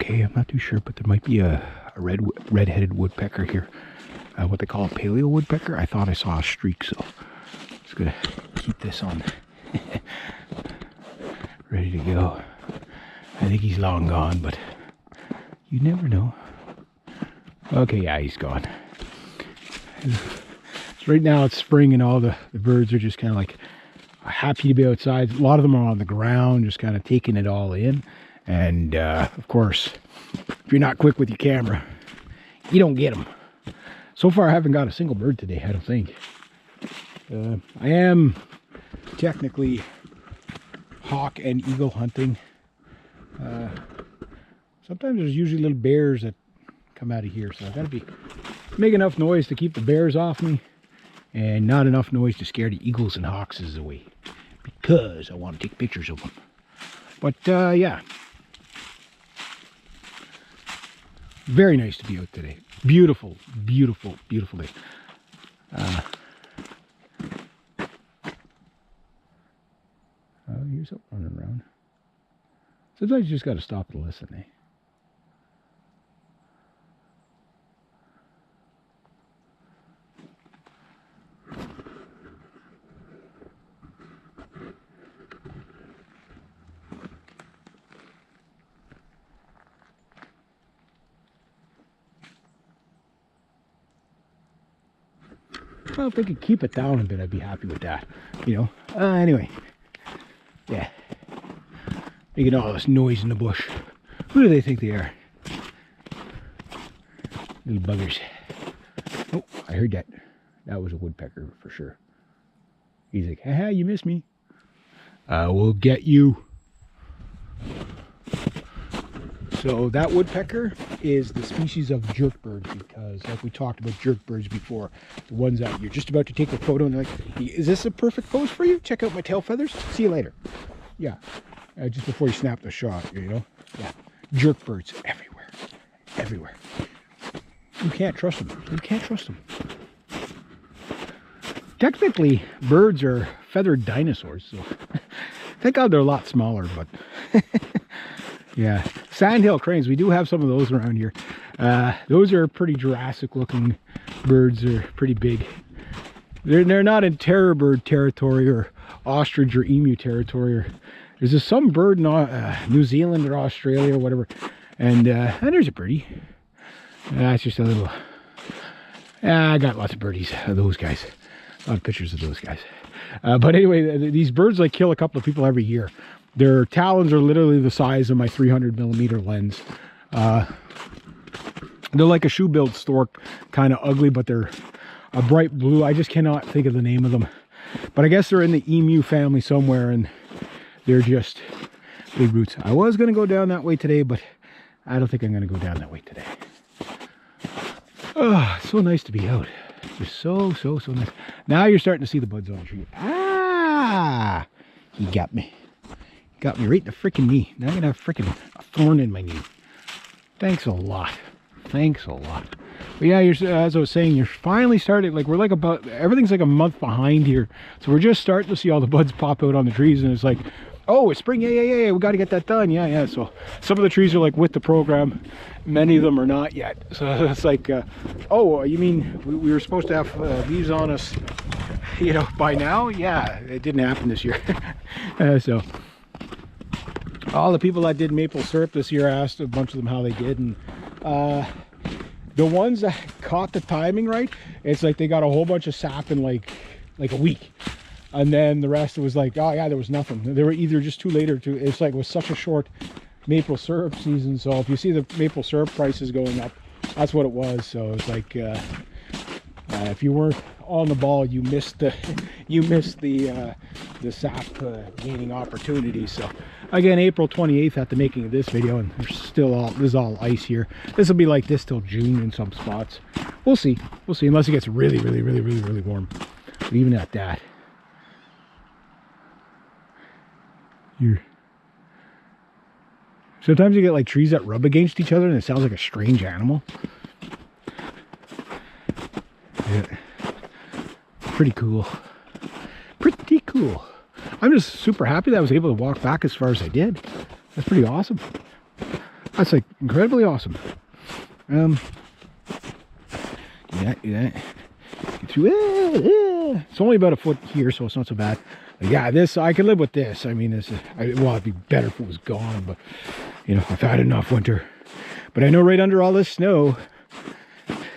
okay. I'm not too sure, but there might be a red-headed woodpecker here. What they call a paleo woodpecker. I thought I saw a streak, so I'm just gonna keep this on. Ready to go. I think he's long gone, but you never know. Okay, yeah, he's gone. So right now it's spring and all the birds are just kind of like happy to be outside. A lot of them are on the ground, just kind of taking it all in. And of course, if you're not quick with your camera, you don't get them. So far, I haven't got a single bird today, I don't think. I am technically hawk and eagle hunting. Sometimes there's usually little bears that come out of here, so I've got to make enough noise to keep the bears off me and not enough noise to scare the eagles and hawks away, because I want to take pictures of them. But yeah, very nice to be out today. Beautiful, beautiful, beautiful day. Here's something running around. Sometimes you just got to stop and listen, eh? Well, if they could keep it down a bit, I'd be happy with that. You know. Anyway. Yeah. Making all this noise in the bush. Who do they think they are? Little buggers. Oh, I heard that. That was a woodpecker for sure. He's like, haha, you missed me. I will get you. So that woodpecker is the species of jerkbird, because like we talked about jerkbirds before, the ones that you're just about to take a photo and they're like, is this a perfect pose for you? Check out my tail feathers. See you later. Yeah. Just before you snap the shot, you know? Yeah. Jerkbirds everywhere. Everywhere. You can't trust them. You can't trust them. Technically, birds are feathered dinosaurs, so thank God they're a lot smaller, but yeah. Sandhill cranes, we do have some of those around here. Those are pretty Jurassic looking birds. They're pretty big. They're not in terror bird territory or ostrich or emu territory. There's just some bird in New Zealand or Australia or whatever. And there's a birdie. It's just a little... I got lots of birdies of those guys. A lot of pictures of those guys. But anyway, these birds like kill a couple of people every year. Their talons are literally the size of my 300mm lens. They're like a shoe-billed stork, kind of ugly, but they're a bright blue. I just cannot think of the name of them. But I guess they're in the emu family somewhere, and they're just big roots. I was going to go down that way today, but I don't think I'm going to go down that way today. Oh, so nice to be out. Just so nice. Now you're starting to see the buds on the tree. Ah! He got me. Got me right in the freaking knee. Now I'm going to have freaking a thorn in my knee. Thanks a lot. Thanks a lot. But yeah, as I was saying, you're finally starting, like we're like about, everything's like a month behind here. So we're just starting to see all the buds pop out on the trees, and it's like, oh, it's spring, yeah, we got to get that done, yeah. So some of the trees are like with the program, many of them are not yet. So it's like, oh, you mean we were supposed to have leaves on us, you know, by now? Yeah, it didn't happen this year. So all the people that did maple syrup this year, I asked a bunch of them how they did, and the ones that caught the timing right, it's like they got a whole bunch of sap in like a week. And then the rest, it was like, oh yeah, there was nothing. They were either just too late or too, it's like it was such a short maple syrup season. So if you see the maple syrup prices going up, that's what it was. So it's like, if you weren't on the ball, you missed the sap gaining opportunity. So again, April 28th at the making of this video, and there's still this is all ice here. This will be like this till June in some spots. We'll see, unless it gets really warm. But even at that, sometimes you get like trees that rub against each other and it sounds like a strange animal. Yeah. Pretty cool. Pretty cool. I'm just super happy that I was able to walk back as far as I did. That's pretty awesome. That's like incredibly awesome. Do that. Get through it. It's only about a foot here, so it's not so bad. But yeah, this, I could live with this. I mean, this is, well, it'd be better if it was gone, but you know, I've had enough winter. But I know right under all this snow,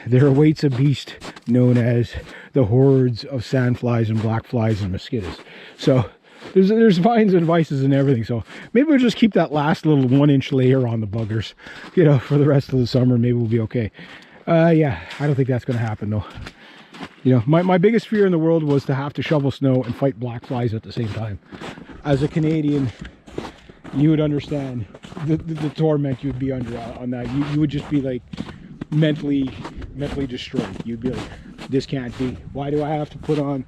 there awaits a beast known as the hordes of sandflies and black flies and mosquitoes. So there's vines and vices and everything. So maybe we'll just keep that last little 1-inch layer on the buggers, you know, for the rest of the summer. Maybe we'll be okay. Yeah, I don't think that's going to happen though. You know, my biggest fear in the world was to have to shovel snow and fight black flies at the same time. As a Canadian, you would understand the torment you'd be under on that. You would just be like mentally destroyed. You'd be like, this can't be. Why do I have to put on,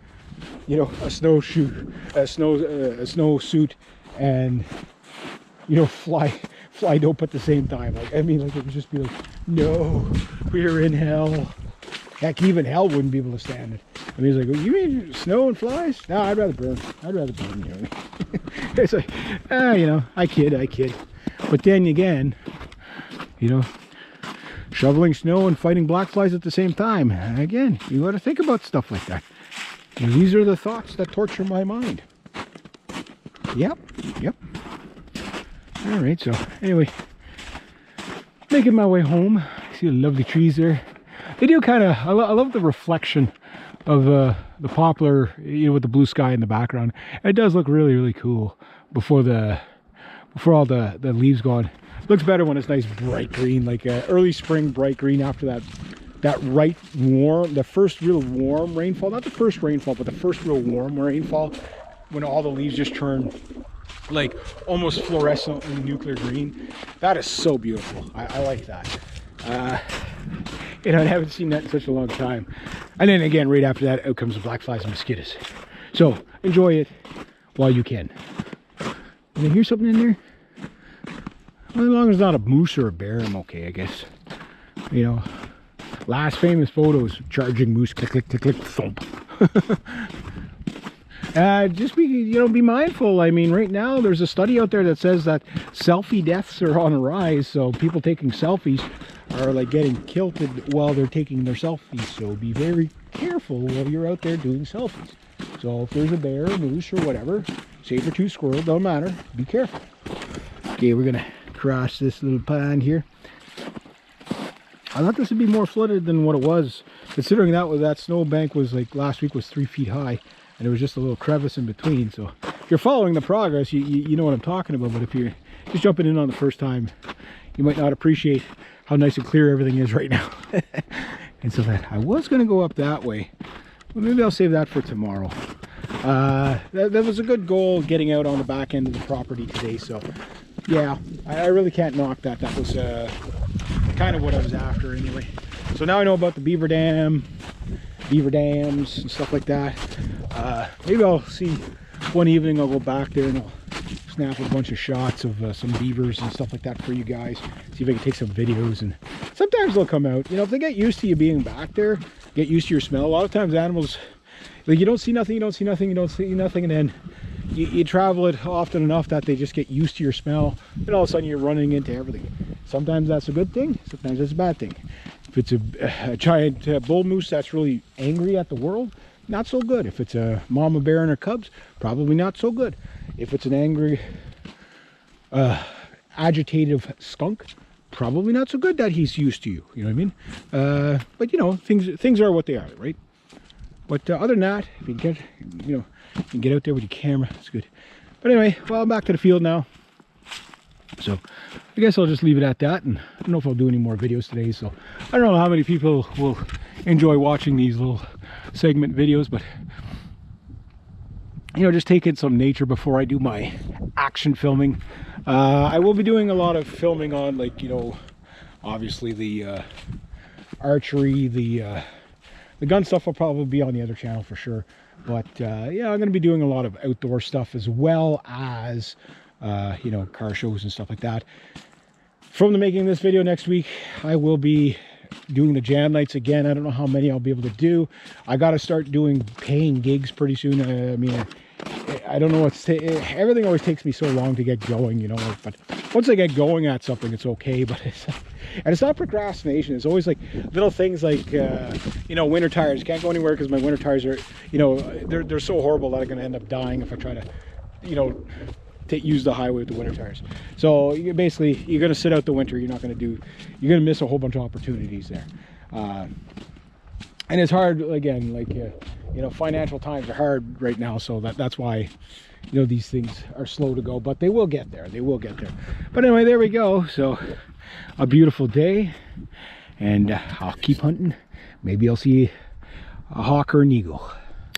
you know, a snowsuit and, you know, fly dope at the same time? Like, I mean, like, it would just be like, no, we're in hell. Heck, even hell wouldn't be able to stand it. I mean, he's like, you mean snow and flies? No, I'd rather burn. You know. It's like, you know, I kid. But then again, you know, shoveling snow and fighting black flies at the same time. Again, you got to think about stuff like that. And these are the thoughts that torture my mind. Yep. All right, so anyway, making my way home. See the lovely trees there. They do kind of, I love the reflection of the poplar, you know, with the blue sky in the background. It does look really cool before all the leaves go on. It looks better when it's nice bright green, like early spring bright green after that right warm, the first real warm rainfall. Not the first rainfall, but the first real warm rainfall, when all the leaves just turn like almost fluorescently nuclear green. That is so beautiful. I like that. You know, I haven't seen that in such a long time. And then again, right after that, out comes the black flies and mosquitoes. So enjoy it while you can. Did I hear something in there? Well, as long as it's not a moose or a bear, I'm okay, I guess. You know, last famous photos, charging moose, click, click, click, click, thump. Just be mindful. I mean, right now there's a study out there that says that selfie deaths are on a rise. So people taking selfies are like getting kilted while they're taking their selfies. So be very careful while you're out there doing selfies. So if there's a bear, a moose, or whatever, saber-tooth squirrel, don't matter. Be careful. Okay, we're gonna cross this little pond here. I thought this would be more flooded than what it was, considering that snowbank was like last week was 3 feet high. And there was just a little crevice in between. So if you're following the progress, you know what I'm talking about. But if you're just jumping in on the first time, you might not appreciate how nice and clear everything is right now. And so that I was going to go up that way. Well, maybe I'll save that for tomorrow. That was a good goal, getting out on the back end of the property today. So yeah, I really can't knock that. That was kind of what I was after anyway. So now I know about the beaver dams and stuff like that. Maybe I'll see one evening, I'll go back there and I'll snap a bunch of shots of some beavers and stuff like that for you guys, see if I can take some videos. And sometimes they'll come out, you know, if they get used to you being back there, get used to your smell. A lot of times animals, like, you don't see nothing, and then you travel it often enough that they just get used to your smell, and all of a sudden you're running into everything. Sometimes that's a good thing, sometimes that's a bad thing. If it's a giant bull moose that's really angry at the world, not so good. If it's a mama bear and her cubs, probably not so good. If it's an angry, agitative skunk, probably not so good that he's used to you. You know what I mean? But you know, things are what they are, right? But other than that, if you can get, you can get out there with your camera, it's good. But anyway, well, I'm back to the field now. So I guess I'll just leave it at that, and I don't know if I'll do any more videos today. So I don't know how many people will enjoy watching these little segment videos, but you know, just take in some nature before I do my action filming. I will be doing a lot of filming on, like, you know, obviously the archery, the gun stuff will probably be on the other channel for sure. But yeah, I'm going to be doing a lot of outdoor stuff, as well as you know, car shows and stuff like that. From the making of this video next week, I will be doing the jam nights again. I don't know how many I'll be able to do. I got to start doing paying gigs pretty soon. I mean, I don't know what's everything always takes me so long to get going, you know, but once I get going at something, it's okay. But it's not procrastination. It's always like little things like you know, winter tires. Can't go anywhere because my winter tires are, you know, they're so horrible that I'm gonna end up dying if I try to, you know, use the highway with the winter tires. So you're gonna sit out the winter. You're gonna miss a whole bunch of opportunities there. And it's hard, again, like you know, financial times are hard right now, so that's why, you know, these things are slow to go, but they will get there. They will get there. But anyway, there we go. So a beautiful day, and I'll keep hunting. Maybe I'll see a hawk or an eagle.